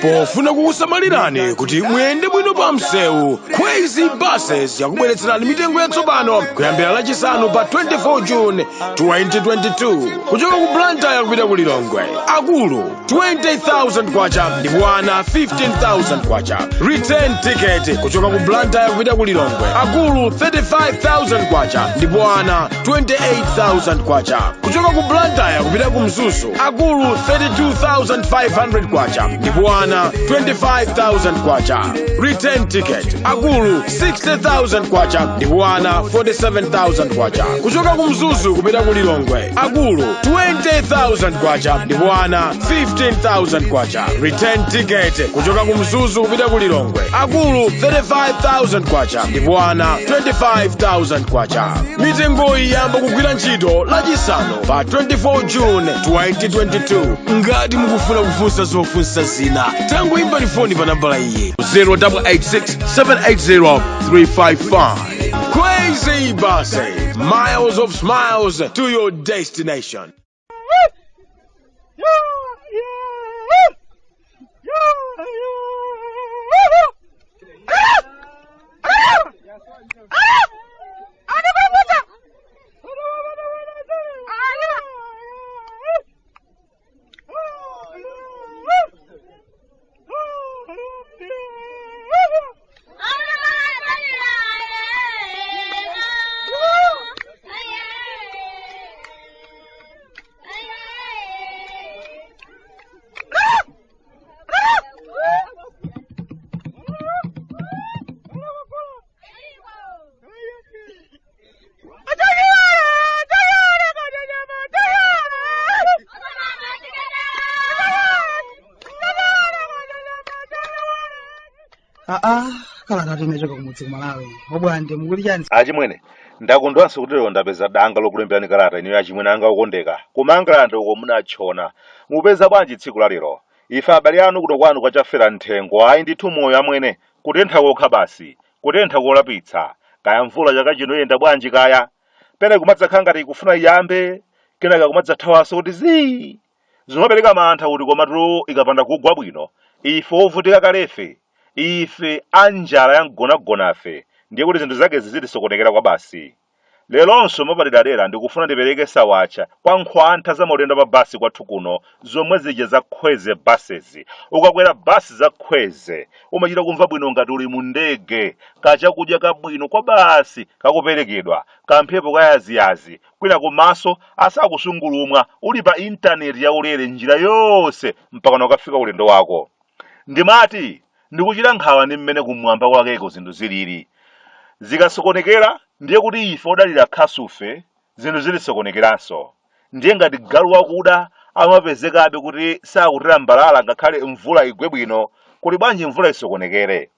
pofuna kukusamalirani kuti muyende bwino pa msewu, Crazy Buses yakubweretserani mitengo yatsopano kuyambira lachisanu pa 24 June 2022 kuchoka ku Blantyre kupita ku Lilongwe. Akulu 20,000 kwacha ndipo ana 15,000 kwacha. Return ticket kuchoka ku Blantyre kupita ku Lilongwe. Akulu 35,000 kwacha ndipo ana 28,000 kwacha. Kuchoka ku Blantyre kupita ku Mzuzu. Akulu 32,500 kwacha ndipo ana 25,000 kwacha. Return ticket. Akulu 60,000 kwacha ndipo ana 47,000 kwacha. Kuchoka ku Mzuzu kupita ku Lilongwe. Akulu 20,000 kwacha ndipo ana 15,000 kwacha. Return ticket. Kuchoka ku Mzuzu kupita ku Lilongwe. Akulu 35,000 kwacha ndipo ana 25,000 kwacha. Mitengo iyi yamba kugwira ntchito lachisanu pa 24 June 2022. Ngati mukufuna kufunsa zofunsa zina, tangoimba foni pa nambala iyi 0886 780 355. Crazy Buses, miles of smiles to your destination. Kala tatemechoka kumudzi kumalawi obwande mukuli chani achimwene ndakondwanso kuti lero ndapeza danga lokulembera kalata iniyo achimwene anga okondeka kumangalanda uko munachona mupeza bwanji tsiku la lero ife abale anu kuno kwanu kwachafera nthengo ayi ndithu moyo amwene kutentha kokha basi kutentha kolapitsa kaya mvula chaka chino yenda bwanji kaya pena kumadzakhala ngati ikufuna iyambe kenaka kumadzathawanso kuti zii zinopereka mantha kuti komatu ikapanda kugwa bwino ife ovutika kalefe ife anjala yangonagonafe ndiye kuti zinthu zake zizitisokonekera kwa basi. Leronso mapadera ndikufuna ndipereke sawacha kwa nkhwantha za maulendo pa basi kwathu kuno zomwe zija za Crazy Buses. Ukakwera basi za Crazy umachita kumva bwino ngati uli mu ndege, kachakudya kabwino kwa basi kakuperekedwa, kamphepo kayaziyazi kwina kumaso asakusungulumwa uli pa intaneti ya ulere njira yonse mpaka ukafika ulendo wako. Ndimati ndikuchita nkhawa ndi mmene kumwamba kwakeko zinthu zilili zikasokonekera ndiye kuti ife odalira khasufe zinthu zilisokonekeranso. Ndiye ngati galu wakuda amapezekabe kuti sakutira mbalala ngakhale mvula igwe bwino, kuli bwanji mvula isokonekere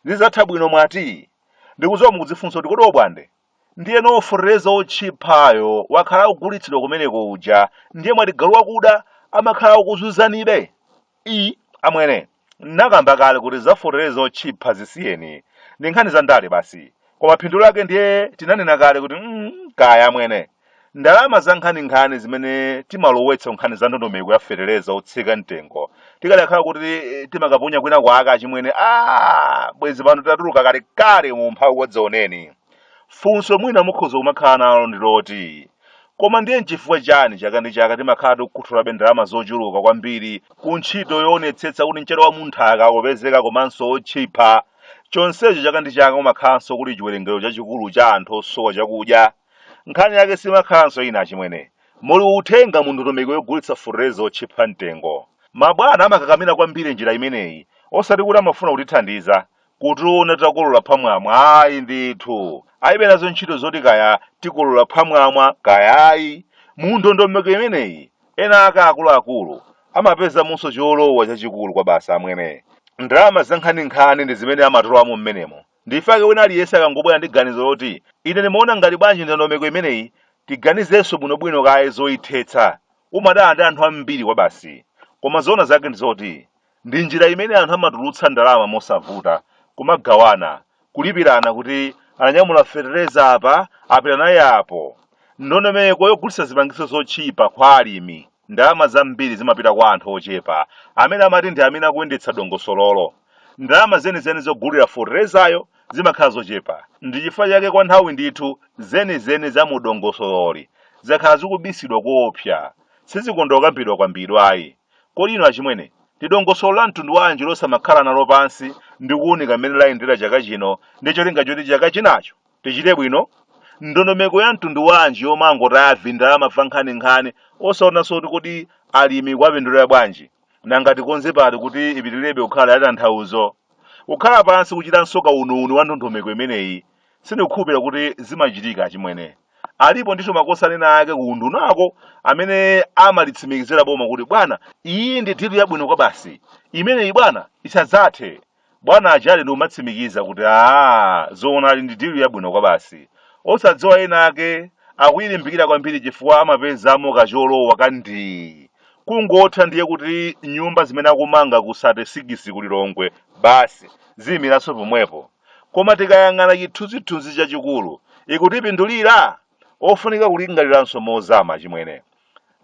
zizatha bwino mwati. Ndikuzowa mukudzifunsa kuti kodi obwande ndiye noforeza otchiphayo wakhala kugulitsidwa kumeneko uja ndiye mwati galu wakuda amakhala kuzuzanibe amwene nakamba kale kuti zaforeza otchipha zisiyeni ndi nkhani za ndale basi. Koma phindu lake ndiye tinanena kale kuti kaya amwene ndalama za nkhani zimene timalowetsa nkhani za ndondomeko ya fereleza otsika mtengo tikalekhala kuti timakaponya kwina kwaka achimwene bwezi pano tatuluka kale mu mphawi wadzaoneni. Funso mwina mukhoza kumakhala nalo ndiloti koma ndiye nchifukwa chani chaka ndi chaka timakhala tikukhuthulabe ndalama zochuluka kwambiri ku ntchito yoonetsetsa kuti mchero wa munthaka akupezeka komanso otchipha. Chonsecho chaka ndi chaka umakhalanso kuti chiwerengero chachikulu cha anthu osowa chakudya. Nkhani yake simakhalanso ina achimwene muli uthenga mu ndondomeko yogulitsa fereleza otchipha mtengo. Mabwana amakakamira kwambiri njira imeneyi osati kuti amafuna kutithandiza kutiona takolola pamwamwa ayi ndithu ayibe nazo ntchito zoti kaya tikolola pamwamwa kaya ayi. Mu ndondomeko imeneyi ena akuluakulu amapeza munso cholowa chachikulu kwa basa amwene. Ndalama za nkhani ndi zimene amatolamo mmenemo. Ndifake wina aliyense akangobwera ndi ganizo loti ine ndimaona ngati bwanji ndondomeko imeneyi tiganizenso bwinobwino kaya zoyithetsa. Umadana ndi anthu ambiri kwa basi. Koma zoona zake ndizoti ndi njira imene anthu amatulutsa ndalama mosavuta kumagawana kulipirana kuti ananyamula fereleza apa apita naye apo. Ndondomeko yogulitsa zipangizo zochipa kwa alimi ndalama zambiri zimapita kwa anthu ochepa amene amati ndi amene akuyendetsa dongosololo. Ndalama zenizeni zogulira foterezayo zimakhala zochepa. Ndi chifukwa chake kwa nthawi ndithu zenizeni za mu dongosololi zakhala zikubisidwa koopsa, sizikondokambidwa kwambiri ayi. Kodi ino achimwene ndi dongosolo la mtundu wanji losamakhala nalo pansi ndi kuwunika mmene layendera chaka chino ndi cholinga choti chaka chinacho tichite bwino? Ndondomeko ya mtundu wanji yomangotaya ndalama fa nkhaninkhani osaonanso kuti alimi kwapindulira bwanji nanga tikonze pati kuti ipitirebe kukhala yatanthauzo. Kukhala pansi kuchitanso kaunuunu wa ndondomeko imeneyi sindikukhulupirira kuti zimachitika achimwene. Alipo ndithu makosanena ake kuundunako amene amalitsimikizira boma kuti bwana iyi ndi dilu yabwino kwa basi imeneyi bwana isadzathe. Bwana ajali ndi umatsimikiza kuti zoona ali ndi dilu yabwino kwa basi. Osadziwa ena ake akuyilimbikira kwambiri chifukwa amapezamo kacholowa kandi. Kungotha ndiye kuti nyumba zimene akumanga kusate sikisi kulilongwe basi ziyimiranso pomwepo. Koma tikayang'ana chithunzithunzi chachikulu ikutipindulira ofunika kulingaliranso mozama achimwene.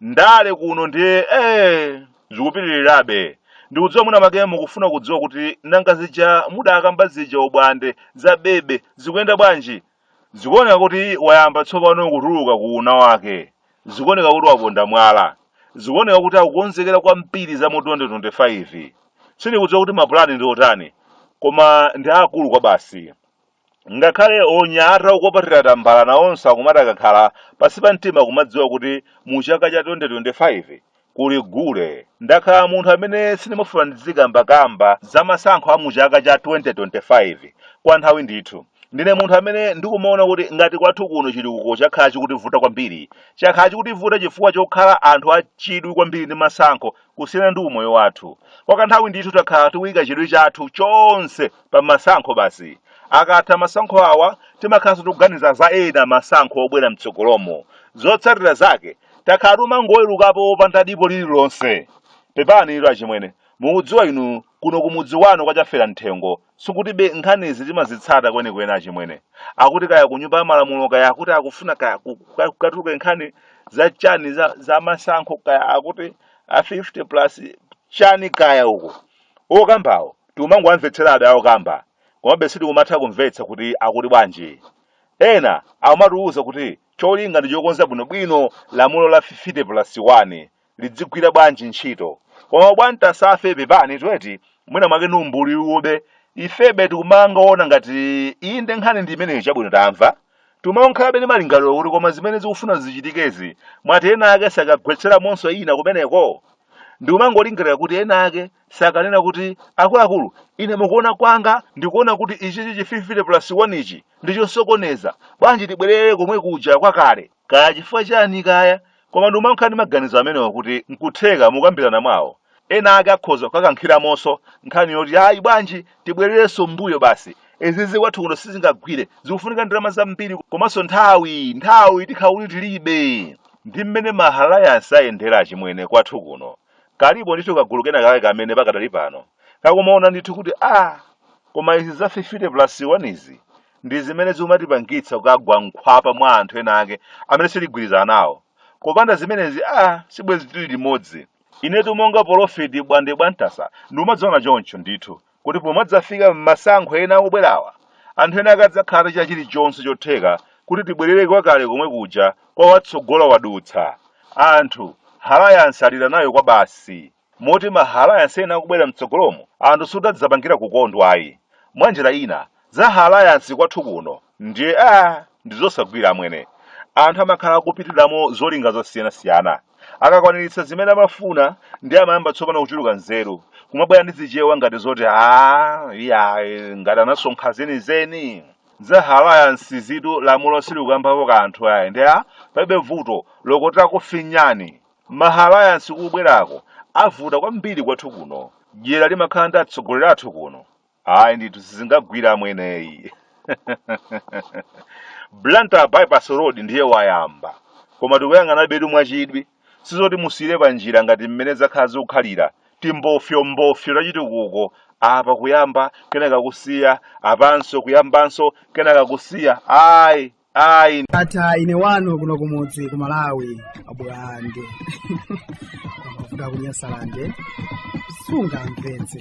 Ndale kuno ndiye zikupitirirabe. Ndikudziwa mwina makemo mukufuna kudziwa kuti nanga zija mudakamba zija ubwande za bebe zikuyenda bwanji. Zikuoneka kuti wayamba tsopano kutuluka kuuna wake. Zikuoneka kuti waponda mwala. Zikuoneka kuti akukonzekera kwa mpiri za mu 2025. Sindikudziwa kuti mapulani ndi otani, koma ndi akulu kwa basi. Ngakhale onyata ukopatira tambala na onse akumati akakhala pasi pa mtima kumadziwa kuti mu chaka cha 2025 kuli gule. Ndakhala munthu amene sindimafuna ndizikambakamba za masankho a mu chaka cha 2025 kwa nthawi ndithu. Ndine munthu amene ndikumaona kuti ngati kwathu kuno chilikuko chakhala chikutivuta kwambiri. Chakhala chikutivuta chifukwa chokhala anthu achidwi kwambiri ndi masankho kusiyana ndi umoyo wathu. Kwa kanthawi ndithu takhala tiwika chidwi chathu chonse pa masankho basi. Akatha masankho awa timakhala tikuganiza za ena masankho obwera mtsogolomo. Zotsatira zake takhala timangowerukapo opanda dipo lililonse. Pepani ilo achimwene mukudziwa inu kuno kumudzi wano kwachafera nthengo sikutibe nkhanizi timazitsata kwenikweni achimwene. Akuti kaya kunyumba ya malamulo kaya akuti akufuna kaya kukatuluke nkhani za chani za masankho kaya akuti a 50 plus chani kaya uko okambawo tikumangomvetserabe okamba komabe sitikumatha kumvetsa kuti akuti bwanji. Ena amatiwuza kuti cholinga ndi chokonza bwinobwino lamulo la 50 plus 1 lidzigwira bwanji ntchito. Koma bwanji tasafe pepani tweti mwina mwake numbuli ube ifebe tikumangaona ngati inde nkhani ndi imeneyo chabwino tamva. Tumaonkhalabe ndi malingaliro kuti koma zimene zikufuna zichitikezi mwati ena ake sakagwetsera monso ina kumeneko. Ndikumangolingirira kuti ena ake sakanena kuti akuluakulu ine mukuona kwanga ndikuona kuti ichi 50 plus 1 ichi ndichosokoneza bwanji tibwerere komwe kuja kwakale kaya chifukwa chani kaya. Koma ndimankhala ndi maganizo amenewo kuti nkutheka mukambirana mwawo. Ena ake akhoza kukakankhira monso nkhani yoti ayi bwanji tibwererenso mbuyo basi izizi kwathu kuno sizingagwire zikufunika ndalama zambiri komanso nthawi tikhauli tilibe. Ndi mmene mahalayansi ayendera achimwene kwathu kuno. Kalipo ndithu kagulu kena kale kamene pakadali pano kakumaona ndithu kuti koma izi za 50 plus 1 izi ndi zimene zimatipangitsa kukagwa nkhwapa mwa anthu ena ake amene sitigwirizana nawo. Kopanda zimenezi sibwezi tili limodzi. Inetu monga profeti bwande bwantasa ndiumadziona choncho ndithu kuti pomadzafika m'masankho ena obwerawa anthu ena akadzakhala cha chilichonse chotheka kuti tibwerere kwakale komwe kuja kwa watsogola wadutsa. Anthu halayansi alira nayo kwa basi moti mahalayansi ena akubwera mtsogolomo anthu sudadzapangira kukondwa ayi. Mwanjira ina za halayansi kwathu kuno ndiye ndizosagwira amwene. Anthu amakhala kupitiramo zolinga zosiyanasiyana akakwaniritsa zimene amafuna ndi amayamba tsopano kuchuluka nzeru kumabwera ndi zichewa ngati zoti ngati anasonkha zenizeni za halayansi zitu lamulo silikukambapo kanthu ayi ndi palibe vuto lokotera kufinyani. Mahalayansi kubwerako avuta kwambiri kwathu kuno. Dyera limakhala ndi atsogoleri athu kuno ndithu sizingagwira amweneyi. Blantyre bypass road ndiye wayamba koma tikuyang'ana bedu mwachidwi sizoti musire pa njira ngati mmene zakhala zikukhalira timbofyo tachitukuko apa kuyamba kenaka kusiya apanso kuyambanso kenaka kusiya ayi ata ine wano kuno kumudzi ku Malawi abwande amafuta kunyasalande sunga mvetse